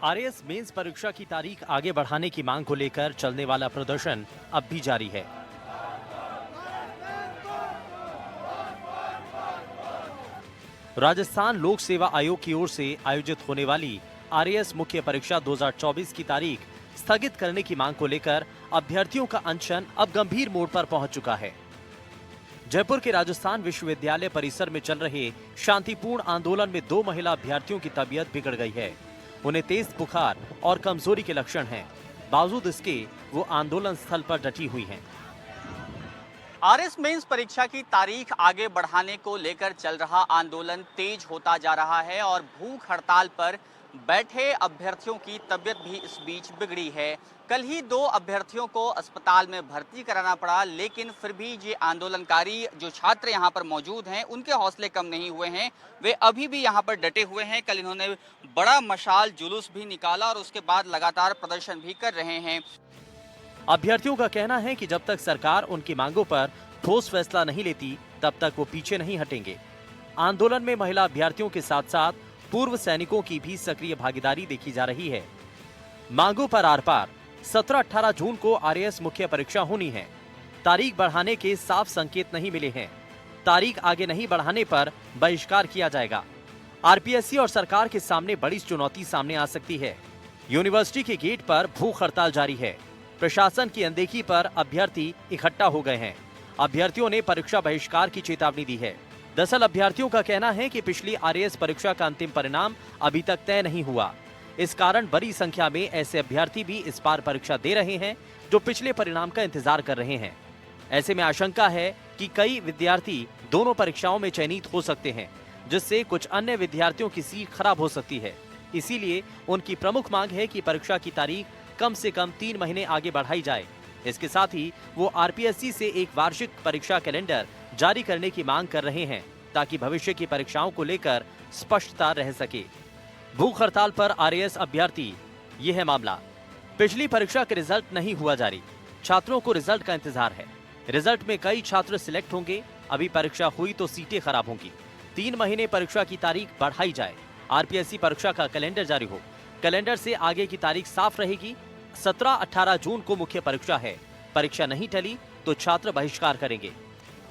RAS mains परीक्षा की तारीख आगे बढ़ाने की मांग को लेकर चलने वाला प्रदर्शन अब भी जारी है। राजस्थान लोक सेवा आयोग की ओर से आयोजित होने वाली आरएएस मुख्य परीक्षा 2024 की तारीख स्थगित करने की मांग को लेकर अभ्यर्थियों का अनशन अब गंभीर मोड़ पर पहुंच चुका है। जयपुर के राजस्थान विश्वविद्यालय परिसर में चल रहे शांतिपूर्ण आंदोलन में 2 महिला अभ्यर्थियों की तबीयत बिगड़ गई है। उन्हें तेज बुखार और कमजोरी के लक्षण हैं। बावजूद इसके वो आंदोलन स्थल पर डटी हुई हैं। आरएस मेंस परीक्षा की तारीख आगे बढ़ाने को लेकर चल रहा आंदोलन तेज होता जा रहा है और भूख हड़ताल पर बैठे अभ्यर्थियों की तबीयत भी इस बीच बिगड़ी है। कल ही 2 अभ्यर्थियों को अस्पताल में भर्ती कराना पड़ा, लेकिन फिर भी ये आंदोलनकारी जो छात्र यहां पर मौजूद हैं उनके हौसले कम नहीं हुए हैं। वे अभी भी यहां पर डटे हुए हैं। कल इन्होंने बड़ा मशाल जुलूस भी निकाला और उसके बाद लगातार प्रदर्शन भी कर रहे हैं। अभ्यर्थियों का कहना है कि जब तक सरकार उनकी मांगों पर ठोस फैसला नहीं लेती, तब तक वो पीछे नहीं हटेंगे। आंदोलन में महिला अभ्यर्थियों के साथ साथ पूर्व सैनिकों की भी सक्रिय भागीदारी देखी जा रही है। मांगों पर आर पार 17-18 जून को आरएएस मुख्य परीक्षा होनी है। तारीख बढ़ाने के साफ संकेत नहीं मिले हैं। तारीख आगे नहीं बढ़ाने पर बहिष्कार किया जाएगा। आरपीएससी और सरकार के सामने बड़ी चुनौती सामने आ सकती है। यूनिवर्सिटी के गेट पर भूख हड़ताल जारी है। प्रशासन की अनदेखी पर अभ्यर्थी इकट्ठा हो गए हैं। अभ्यर्थियों ने परीक्षा बहिष्कार की चेतावनी दी है। दरअसल अभ्यर्थियों का कहना है कि पिछली आरएएस परीक्षा का अंतिम परिणाम अभी तक तय नहीं हुआ। इस कारण बड़ी संख्या में ऐसे अभ्यर्थी भी इस बार परीक्षा दे रहे हैं जो पिछले परिणाम का इंतजार कर रहे हैं। ऐसे में आशंका है कि कई विद्यार्थी दोनों परीक्षाओं में चयनित हो सकते हैं, जिससे कुछ अन्य विद्यार्थियों की सीट खराब हो सकती है। इसीलिए उनकी प्रमुख मांग है कि परीक्षा की तारीख कम से कम 3 महीने आगे बढ़ाई जाए। इसके साथ ही वो आरपीएससी से एक वार्षिक परीक्षा कैलेंडर जारी करने की मांग कर रहे हैं, ताकि भविष्य की परीक्षाओं को लेकर स्पष्टता रह सके। भूख हड़ताल पर आरएएस अभ्यर्थी, ये है मामला। पिछली परीक्षा के रिजल्ट नहीं हुआ जारी। छात्रों को रिजल्ट का इंतजार है। रिजल्ट में कई छात्र सिलेक्ट होंगे। अभी परीक्षा हुई तो सीटें खराब होंगी। 3 महीने परीक्षा की तारीख बढ़ाई जाए। आरपीएससी परीक्षा का कैलेंडर जारी हो। कैलेंडर से आगे की तारीख साफ रहेगी। 17-18 जून को मुख्य परीक्षा है। परीक्षा नहीं टली तो छात्र बहिष्कार करेंगे।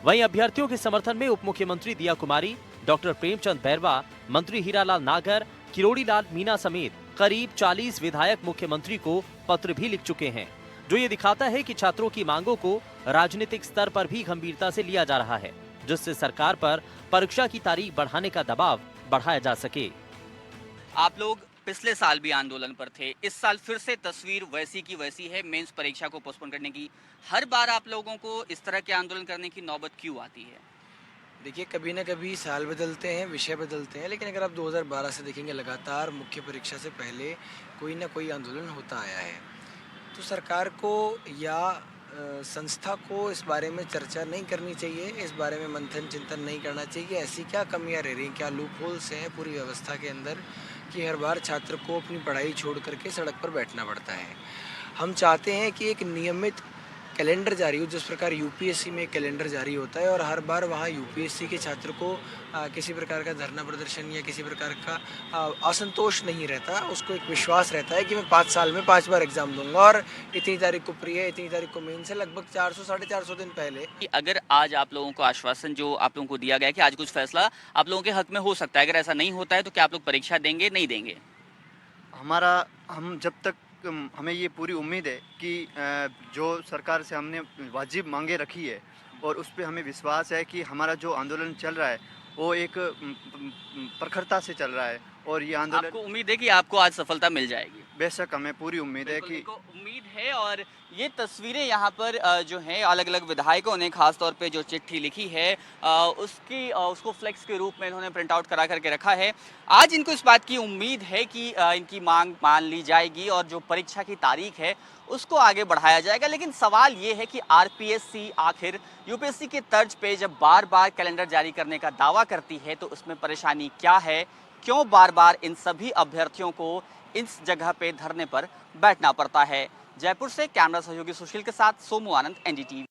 वहीं अभ्यर्थियों के समर्थन में उप मुख्यमंत्री दिया कुमारी, डॉक्टर प्रेमचंद बैरवा, मंत्री हीरालाल नागर, किरोड़ी लाल मीणा समेत करीब 40 विधायक मुख्यमंत्री को पत्र भी लिख चुके हैं, जो ये दिखाता है कि छात्रों की मांगों को राजनीतिक स्तर पर भी गंभीरता से लिया जा रहा है, जिससे सरकार पर परीक्षा की तारीख बढ़ाने का दबाव बढ़ाया जा सके। आप लोग पिछले साल भी आंदोलन पर थे, इस साल फिर से तस्वीर वैसी की वैसी है मेंस परीक्षा को पोस्टपोन करने की। हर बार आप लोगों को इस तरह के आंदोलन करने की नौबत क्यों आती है? देखिए, कभी ना कभी साल बदलते हैं, विषय बदलते हैं, लेकिन अगर आप 2012 से देखेंगे लगातार मुख्य परीक्षा से पहले कोई ना कोई आंदोलन होता आया है। तो सरकार को या संस्था को इस बारे में चर्चा नहीं करनी चाहिए, इस बारे में मंथन चिंतन नहीं करना चाहिए। ऐसी क्या कमियां रह रही हैं, क्या लूप होल्स हैं पूरी व्यवस्था के अंदर कि हर बार छात्र को अपनी पढ़ाई छोड़ करके सड़क पर बैठना पड़ता है। हम चाहते हैं कि एक नियमित कैलेंडर जारी हो, जिस प्रकार यूपीएससी में कैलेंडर जारी होता है और हर बार वहाँ यूपीएससी के छात्र को किसी प्रकार का धरना प्रदर्शन या किसी प्रकार का असंतोष नहीं रहता। उसको एक विश्वास रहता है कि मैं 5 साल में 5 बार एग्जाम दूंगा और इतनी तारीख को प्री है, इतनी तारीख को मेन से लगभग 400 साढ़े 400 दिन पहले। अगर आज आप लोगों को आश्वासन जो आप लोगों को दिया गया है कि आज कुछ फैसला आप लोगों के हक में हो सकता है, अगर ऐसा नहीं होता है तो क्या आप लोग परीक्षा देंगे, नहीं देंगे? हम जब तक हमें ये पूरी उम्मीद है कि जो सरकार से हमने वाजिब मांगे रखी है और उस पे हमें विश्वास है कि हमारा जो आंदोलन चल रहा है वो एक प्रखरता से चल रहा है और ये आंदोलन, आपको उम्मीद है कि आपको आज सफलता मिल जाएगी? बेशक हमें पूरी उम्मीद है कि उम्मीद है। और ये तस्वीरें यहाँ पर जो हैं अलग अलग विधायकों ने खास तौर पे जो चिट्ठी लिखी है उसको फ्लेक्स के रूप में इन्होंने प्रिंट आउट करा करके रखा है। आज इनको इस बात की उम्मीद है कि इनकी मांग मान ली जाएगी और जो परीक्षा की तारीख है उसको आगे बढ़ाया जाएगा। लेकिन सवाल ये है कि आरपीएससी आखिर यूपीएससी के तर्ज पे जब बार बार कैलेंडर जारी करने का दावा करती है तो उसमें परेशानी क्या है? क्यों बार बार इन सभी अभ्यर्थियों को इस जगह पे धरने पर बैठना पड़ता है? जयपुर से कैमरा सहयोगी सुशील के साथ सोमू आनंद, एनडीटीवी।